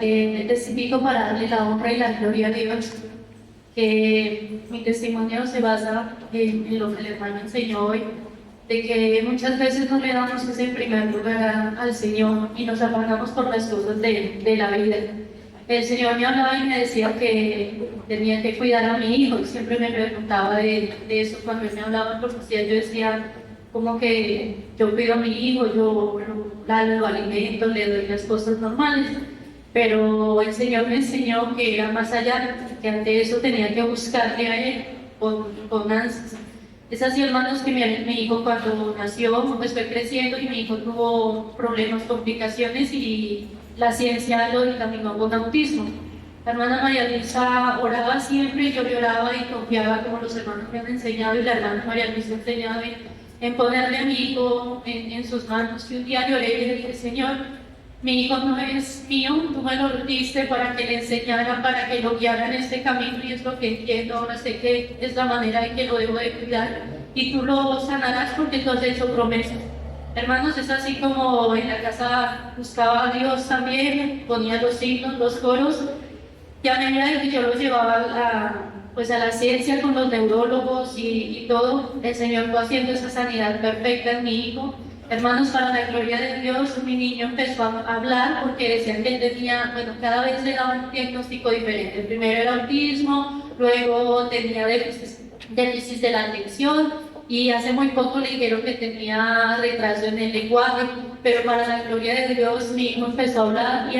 Testifico para darle la honra y la gloria a Dios, que mi testimonio se basa en lo que el hermano enseñó hoy, de que muchas veces no le damos ese primer lugar al Señor y nos afanamos por las cosas de la vida. El Señor me hablaba y me decía que tenía que cuidar a mi hijo, y siempre me preguntaba de eso. Cuando él me hablaba en profecía, yo decía como que yo cuido a mi hijo, yo lo alimento, le doy las cosas normales, pero el Señor me enseñó que era más allá, que ante eso tenía que buscarle a Él con ansias. Es así, hermanos, que mi hijo cuando nació, pues fue creciendo y mi hijo tuvo problemas, complicaciones, y la ciencia lo dictaminó con autismo. La hermana María Luisa oraba siempre, yo le oraba y confiaba como los hermanos me han enseñado, y la hermana María Luisa enseñaba en ponerle a mi hijo en sus manos. Y un día lloré y le dije: Señor, mi hijo no es mío, tú me lo diste para que le enseñara, para que lo guiara en este camino, y es lo que entiendo. Ahora sé que es la manera en que lo debo de cuidar, y tú lo sanarás porque tú has hecho promesas. Hermanos, es así como en la casa buscaba a Dios también, ponía los signos, los coros, y a medida de que yo lo llevaba pues a la ciencia con los neurólogos y todo, el Señor fue haciendo esa sanidad perfecta en mi hijo. Hermanos, para la gloria de Dios, mi niño empezó a hablar porque decían que él tenía, bueno, cada vez le daban un diagnóstico diferente. El primero era autismo, luego tenía déficit de la atención, y hace muy poco le dijeron que tenía retraso en el lenguaje. Pero para la gloria de Dios, mi hijo empezó a hablar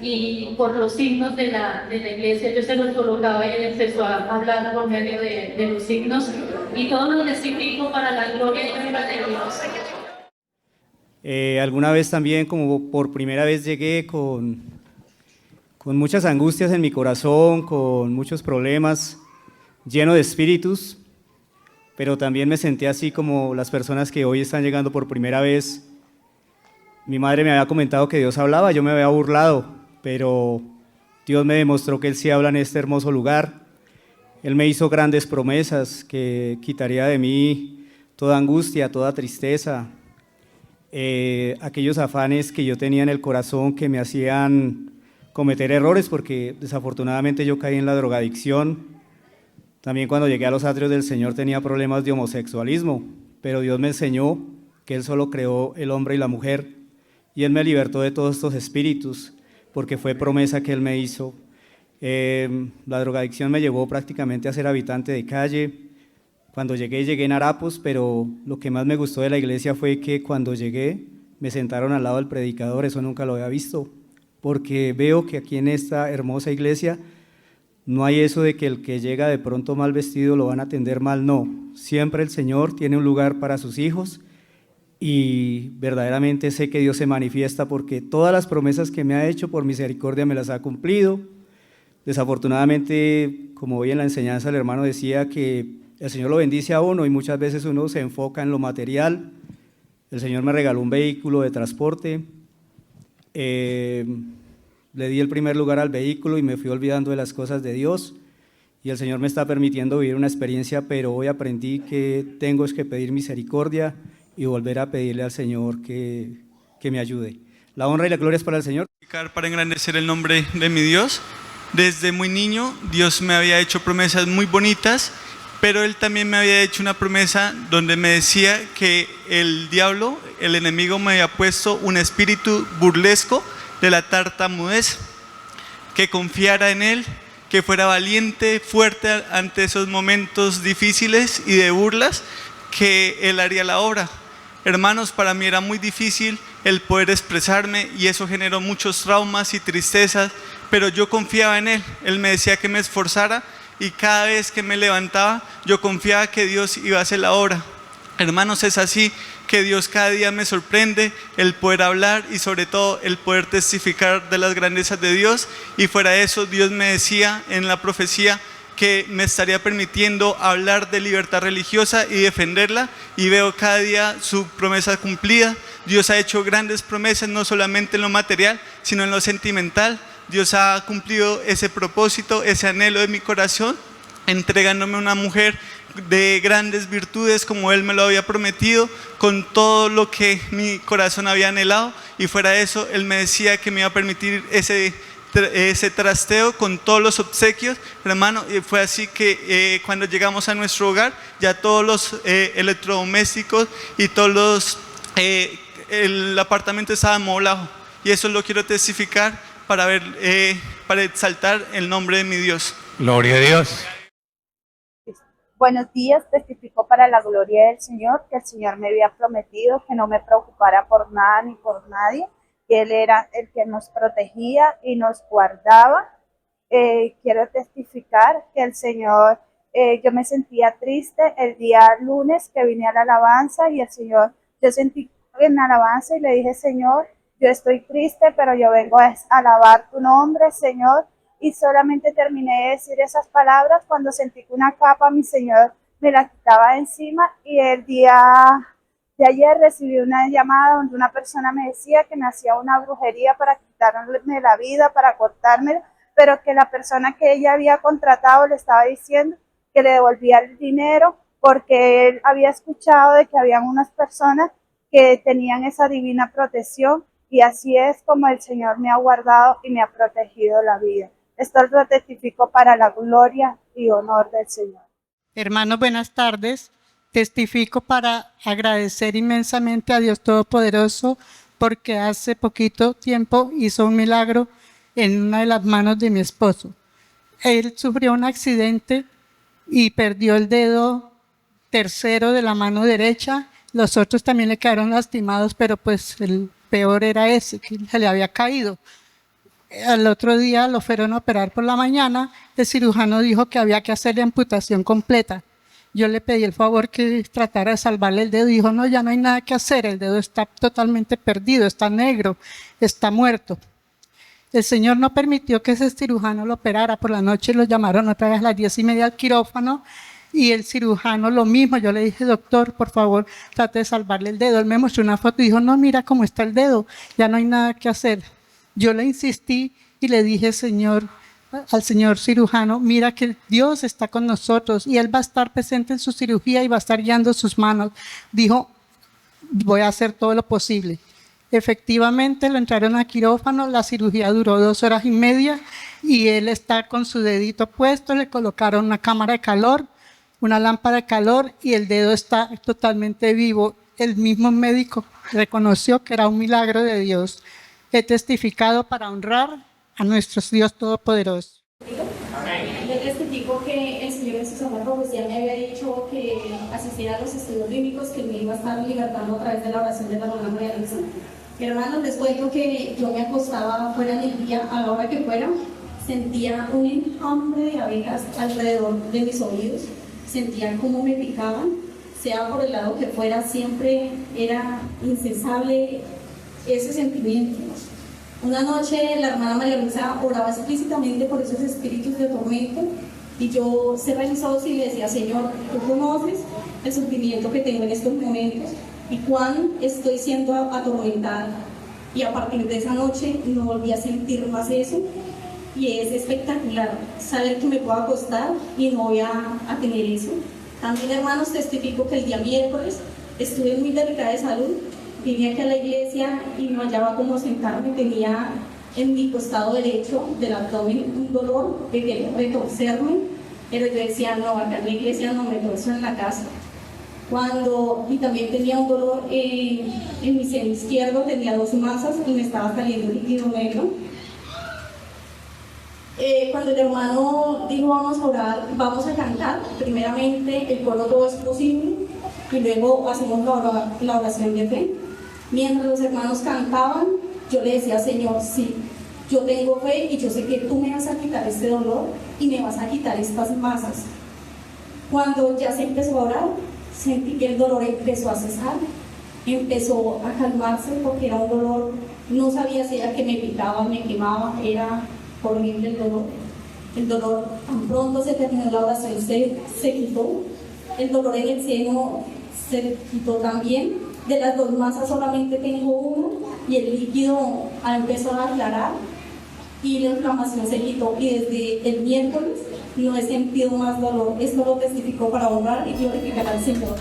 y por los signos de la iglesia yo se los colocaba y él empezó a hablar por medio de los signos, y todo lo testifico para la gloria y honra de Dios. Alguna vez también, como por primera vez, llegué con muchas angustias en mi corazón, con muchos problemas, lleno de espíritus, pero también me sentí así como las personas que hoy están llegando por primera vez. Mi madre me había comentado que Dios hablaba, yo me había burlado, pero Dios me demostró que Él sí habla en este hermoso lugar. Él me hizo grandes promesas, que quitaría de mí toda angustia, toda tristeza, aquellos afanes que yo tenía en el corazón que me hacían cometer errores, porque desafortunadamente yo caí en la drogadicción. También cuando llegué a los atrios del Señor tenía problemas de homosexualismo, pero Dios me enseñó que Él solo creó el hombre y la mujer, y Él me libertó de todos estos espíritus, porque fue promesa que Él me hizo. La drogadicción me llevó prácticamente a ser habitante de calle. Cuando llegué en harapos, pero lo que más me gustó de la iglesia fue que cuando llegué me sentaron al lado del predicador. Eso nunca lo había visto, porque veo que aquí en esta hermosa iglesia no hay eso de que el que llega de pronto mal vestido lo van a atender mal, no. Siempre el Señor tiene un lugar para sus hijos, y verdaderamente sé que Dios se manifiesta, porque todas las promesas que me ha hecho por misericordia me las ha cumplido. Desafortunadamente, como hoy en la enseñanza el hermano decía, que el Señor lo bendice a uno y muchas veces uno se enfoca en lo material. El Señor me regaló un vehículo de transporte, le di el primer lugar al vehículo y me fui olvidando de las cosas de Dios, y el Señor me está permitiendo vivir una experiencia, pero hoy aprendí que tengo que pedir misericordia y volver a pedirle al Señor que me ayude. La honra y la gloria es para el Señor. Para engrandecer el nombre de mi Dios. Desde muy niño Dios me había hecho promesas muy bonitas, pero Él también me había hecho una promesa donde me decía que el diablo, el enemigo, me había puesto un espíritu burlesco de la tartamudez, que confiara en Él, que fuera valiente, fuerte ante esos momentos difíciles y de burlas, que Él haría la obra. Hermanos, para mí era muy difícil el poder expresarme, y eso generó muchos traumas y tristezas, pero yo confiaba en Él. Él me decía que me esforzara, y cada vez que me levantaba yo confiaba que Dios iba a hacer la obra. Hermanos, es así que Dios cada día me sorprende, el poder hablar y sobre todo el poder testificar de las grandezas de Dios. Y fuera de eso, Dios me decía en la profecía que me estaría permitiendo hablar de libertad religiosa y defenderla, y veo cada día su promesa cumplida. Dios ha hecho grandes promesas, no solamente en lo material, sino en lo sentimental. Dios ha cumplido ese propósito, ese anhelo de mi corazón, entregándome una mujer de grandes virtudes como Él me lo había prometido, con todo lo que mi corazón había anhelado, y fuera de eso, Él me decía que me iba a permitir ese trasteo con todos los obsequios, hermano, y fue así que cuando llegamos a nuestro hogar, ya todos los electrodomésticos y el apartamento estaba amoblado, y eso lo quiero testificar para exaltar el nombre de mi Dios. Gloria a Dios. Buenos días, testifico para la gloria del Señor que el Señor me había prometido que no me preocupara por nada ni por nadie, que Él era el que nos protegía y nos guardaba. Quiero testificar que el Señor, yo me sentía triste el día lunes que vine a la alabanza y el Señor, yo sentí en la alabanza y le dije, Señor, yo estoy triste, pero yo vengo a alabar tu nombre, Señor. Y solamente terminé de decir esas palabras cuando sentí que una capa mi Señor me la quitaba de encima, y el día de ayer recibí una llamada donde una persona me decía que me hacía una brujería para quitarme la vida, para cortarme, pero que la persona que ella había contratado le estaba diciendo que le devolvía el dinero porque él había escuchado de que habían unas personas que tenían esa divina protección, y así es como el Señor me ha guardado y me ha protegido la vida. Esto lo testifico para la gloria y honor del Señor. Hermanos, buenas tardes. Testifico para agradecer inmensamente a Dios Todopoderoso porque hace poquito tiempo hizo un milagro en una de las manos de mi esposo. Él sufrió un accidente y perdió el dedo tercero de la mano derecha. Los otros también le quedaron lastimados, pero pues el peor era ese, que se le había caído. Al otro día lo fueron a operar por la mañana. El cirujano dijo que había que hacerle amputación completa. Yo le pedí el favor que tratara de salvarle el dedo. Dijo, no, ya no hay nada que hacer. El dedo está totalmente perdido, está negro, está muerto. El Señor no permitió que ese cirujano lo operara. Por la noche lo llamaron otra vez a las 10:30 al quirófano y el cirujano lo mismo. Yo le dije, doctor, por favor, trate de salvarle el dedo. Él me mostró una foto y dijo, no, mira cómo está el dedo, ya no hay nada que hacer. Yo le insistí y le dije, al señor cirujano, mira que Dios está con nosotros y Él va a estar presente en su cirugía y va a estar guiando sus manos. Dijo, voy a hacer todo lo posible. Efectivamente, lo entraron a quirófano, la cirugía duró 2 horas y media y él está con su dedito puesto, le colocaron una cámara de calor, una lámpara de calor y el dedo está totalmente vivo. El mismo médico reconoció que era un milagro de Dios. He testificado para honrar a nuestro Dios Todopoderoso. Yo testifico que el Señor en su santa profecía me había dicho que asistiera a los estudios bíblicos, que me iba a estar libertando a través de la oración de la hermana María Luisa. Hermanos, les cuento que yo me acostaba fuera del día, a la hora que fuera, sentía un enjambre de abejas alrededor de mis oídos, sentía cómo me picaban, sea por el lado que fuera, siempre era incesable ese sentimiento. Una noche la hermana María Luisa oraba explícitamente por esos espíritus de tormento y yo cerré mis ojos y le decía, Señor, tú conoces el sufrimiento que tengo en estos momentos y cuán estoy siendo atormentada. Y a partir de esa noche no volví a sentir más eso y es espectacular saber que me puedo acostar y no voy a tener eso. También, hermanos, testifico que el día miércoles estuve muy delicada de salud. Vine aquí a la iglesia y no hallaba cómo sentarme, tenía en mi costado derecho del abdomen un dolor que quería retorcerme, pero yo decía, no, acá en la iglesia no, me torzo en la casa. Y también tenía un dolor en mi seno izquierdo, tenía 2 masas y me estaba saliendo líquido negro. Cuando el hermano dijo, vamos a orar, vamos a cantar, primeramente el coro Todo es posible y luego hacemos la oración de fe. Mientras los hermanos cantaban, yo le decía, Señor, sí, yo tengo fe y yo sé que tú me vas a quitar este dolor y me vas a quitar estas masas. Cuando ya se empezó a orar, sentí que el dolor empezó a cesar, empezó a calmarse porque era un dolor, no sabía si era que me picaba, me quemaba, era horrible el dolor. El dolor, tan pronto se terminó la oración, se quitó. El dolor en el seno se quitó también. De las 2 masas solamente tengo una y el líquido empezó a aclarar y la inflamación se quitó. Y desde el miércoles no he sentido más dolor. Esto lo testifico para honrar y glorificar al Señor.